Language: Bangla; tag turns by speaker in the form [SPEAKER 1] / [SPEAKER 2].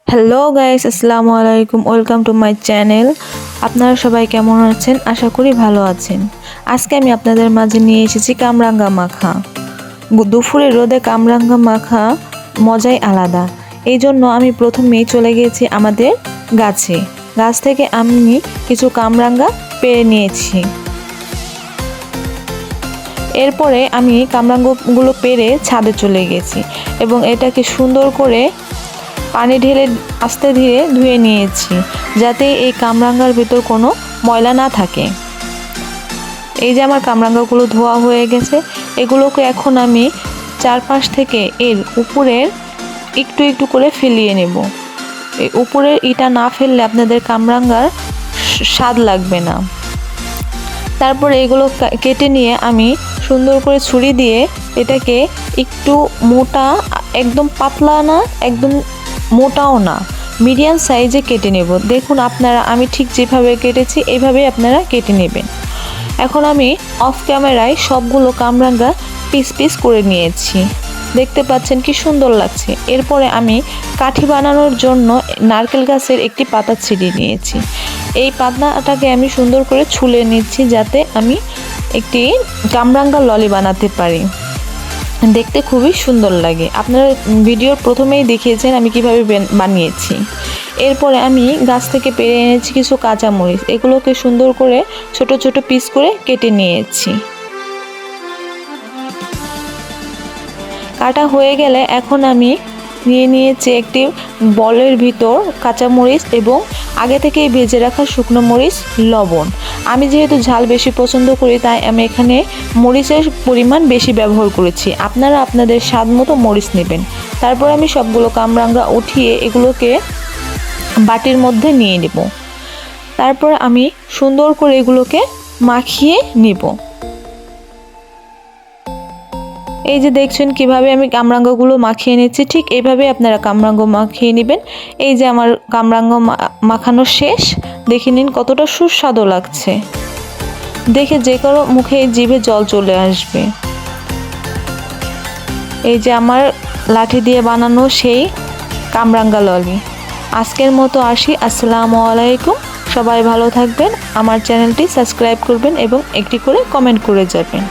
[SPEAKER 1] হ্যালো গাইস, আসসালামু আলাইকুম। Welcome to my channel. আপনারা সবাই কেমন আছেন? আশা করি ভালো আছেন। আজকে আমি আপনাদের মাঝে নিয়ে এসেছি কামরাঙ্গা মাখা। দুপুরে রোদে কামরাঙ্গা মাখা মজাই আলাদা। এই জন্য আমি প্রথমেই চলে গিয়েছি আমাদের গাছে। গাছ থেকে আমি কিছু কামরাঙ্গা পেড়ে নিয়েছি। এরপরে আমি কামরাঙ্গাগুলো পেড়ে ছাদে চলে গেছি এবং এটাকে সুন্দর করে পানি ঢেলে আস্তে ধীরে ধুয়ে নিয়েছি, যাতে এই কামরাঙ্গার ভিতর কোনো ময়লা না থাকে। এই যে আমার কামরাঙ্গাগুলো ধোয়া হয়ে গেছে, এগুলোকে এখন আমি চারপাশ থেকে এর উপরের একটু একটু করে ফেলিয়ে নেব। এই উপরের ইটা না ফেললে আপনাদের কামরাঙ্গার স্বাদ লাগবে না। তারপরে এগুলো কেটে নিয়ে আমি সুন্দর করে ছুরি দিয়ে এটাকে একটু মোটা, একদম পাতলা না, একদম মোটাও না, মিডিয়াম সাইজে কেটে নেব। দেখুন আপনারা, আমি ঠিক যেভাবে কেটেছি এইভাবেই আপনারা কেটে নেবেন। এখন আমি অফ ক্যামেরায় সবগুলো কামরাঙ্গা পিস পিস করে নিয়েছি। দেখতে পাচ্ছেন কি সুন্দর লাগছে। এরপরে আমি কাঠি বানানোর জন্য নারকেল গাছের একটি পাতা ছিঁড়ে নিয়েছি। এই পাতাটাকে আমি সুন্দর করে ছুলে নিচ্ছি, যাতে আমি একটি কামরাঙ্গা ললি বানাতে পারি। দেখতে খুবই সুন্দর লাগে। আপনারা ভিডিওর প্রথমেই দেখিয়েছেন আমি কিভাবে বানিয়েছি। এরপরে আমি গাছ থেকে পেড়ে এনেছি কিছু কাঁচামরিচ। এগুলোকে সুন্দর করে ছোট ছোট পিস করে কেটে নিয়েছি। কাটা হয়ে গেলে এখন আমি নিয়ে নিয়েছি একটি বলের ভিতর কাঁচামরিচ এবং আগে থেকেই ভেজে রাখা শুকনো মরিচ, লবণ। আমি যেহেতু ঝাল বেশি পছন্দ করি, তাই আমি এখানে মরিচের পরিমাণ বেশি ব্যবহার করেছি। আপনারা আপনাদের স্বাদ মতো মরিচ নেবেন। তারপর আমি সবগুলো কামরাঙ্গা উঠিয়ে এগুলোকে বাটির মধ্যে নিয়ে নেব। তারপর আমি সুন্দর করে এগুলোকে মাখিয়ে নেব। এই যে দেখছেন কিভাবে আমি কামরাঙ্গাগুলো মাখিয়ে নিচ্ছি, ঠিক এইভাবে আপনারা কামরাঙ্গা মাখিয়ে নেবেন। এই যে আমার কামরাঙ্গা মাখানো শেষ। দেখে নিন কতটা সুস্বাদু লাগছে। দেখে যে কারো মুখে জিভে জল চলে আসবে। এই যে আমার লাঠি দিয়ে বানানো সেই কামরাঙ্গা ললি। আজকের মতো আসি। আসসালামু আলাইকুম। সবাই ভালো থাকবেন। আমার চ্যানেলটি সাবস্ক্রাইব করবেন এবং একটি করে কমেন্ট করে যাবেন।